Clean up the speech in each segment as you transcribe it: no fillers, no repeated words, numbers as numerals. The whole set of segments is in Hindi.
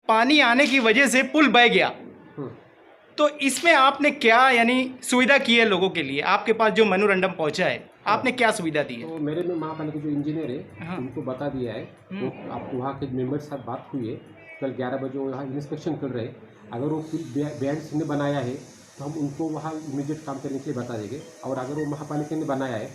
पानी आने की वजह से पुल बह गया, तो इसमें आपने क्या यानी सुविधा की है लोगों के लिए? आपके पास जो मेमोरेंडम पहुंचा है, आपने क्या सुविधा दी है? तो मेरे में महापालिका जो इंजीनियर है हाँ। उनको बता दिया है, तो आप वहाँ के मेंबर के साथ बात हुई है, कल 11 बजे वो यहाँ इंस्पेक्शन कर रहे हैं। अगर वो बैंड ने बनाया है तो हम उनको वहाँ इमीडिएट काम करने के लिए बता देंगे, और अगर वो महापालिका ने बनाया है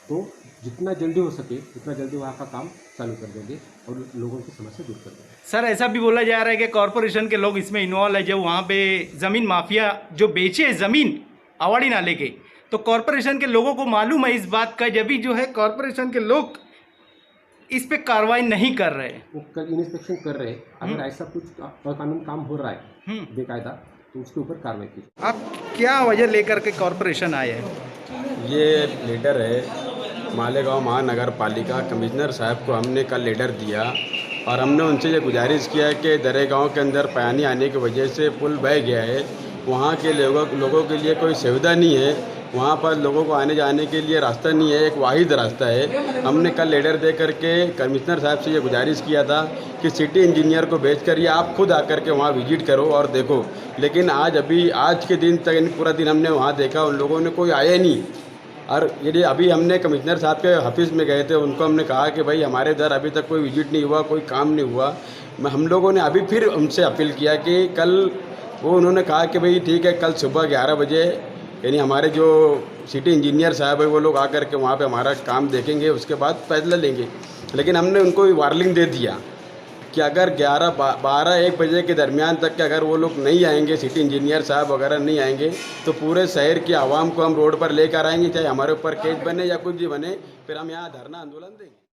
तो जितना जल्दी हो सके उतना जल्दी वहाँ का काम चालू कर देंगे और लोगों की समस्या दूर कर देंगे। सर, ऐसा भी बोला जा रहा है कि कॉरपोरेशन के लोग इसमें इन्वॉल्व है, जब वहाँ पे ज़मीन माफिया जो बेचे ज़मीन अवाड़ी नाले के, तो कॉरपोरेशन के लोगों को मालूम है इस बात का, जब भी जो है कॉरपोरेशन के लोग इस पे कार्रवाई नहीं कर रहे हैं। वो कल इंस्पेक्शन कर रहे हैं, अगर ऐसा कुछ अकानून काम हो रहा है बेकायदा तो उसके ऊपर कार्रवाई की। आप क्या वजह लेकर के कॉरपोरेशन आए हैं? ये लीडर है मालेगांव महानगर पालिका कमिश्नर साहब को हमने कल लेटर दिया और हमने उनसे ये गुजारिश किया कि दरेगांव के अंदर पानी आने की वजह से पुल बह गया है, वहाँ के लोगों के लिए कोई सुविधा नहीं है, वहाँ पर लोगों को आने जाने के लिए रास्ता नहीं है, एक वाहिद रास्ता है। हमने कल लेटर दे करके कमिश्नर साहब से ये गुजारिश किया था कि सिटी इंजीनियर को भेज कर ये आप खुद आकर के वहाँ विजिट करो और देखो, लेकिन आज के दिन तक पूरा दिन हमने वहाँ देखा, उन लोगों ने कोई आया नहीं। और यदि अभी हमने कमिश्नर साहब के ऑफिस में गए थे, उनको हमने कहा कि भाई हमारे इधर अभी तक कोई विजिट नहीं हुआ, कोई काम नहीं हुआ। हम लोगों ने अभी फिर उनसे अपील किया कि कल उन्होंने कहा कि भाई ठीक है, कल सुबह 11 बजे यानी हमारे जो सिटी इंजीनियर साहब है वो लोग आकर के वहाँ पे हमारा काम देखेंगे, उसके बाद फैसला लेंगे। लेकिन हमने उनको वार्निंग दे दिया कि अगर 11-12-1 बजे के दरमियान तक के अगर वो लोग नहीं आएंगे, सिटी इंजीनियर साहब वगैरह नहीं आएंगे, तो पूरे शहर की आवाम को हम रोड पर लेकर आएंगे, चाहे हमारे ऊपर केस बने या कुछ भी बने, फिर हम यहाँ धरना आंदोलन देंगे।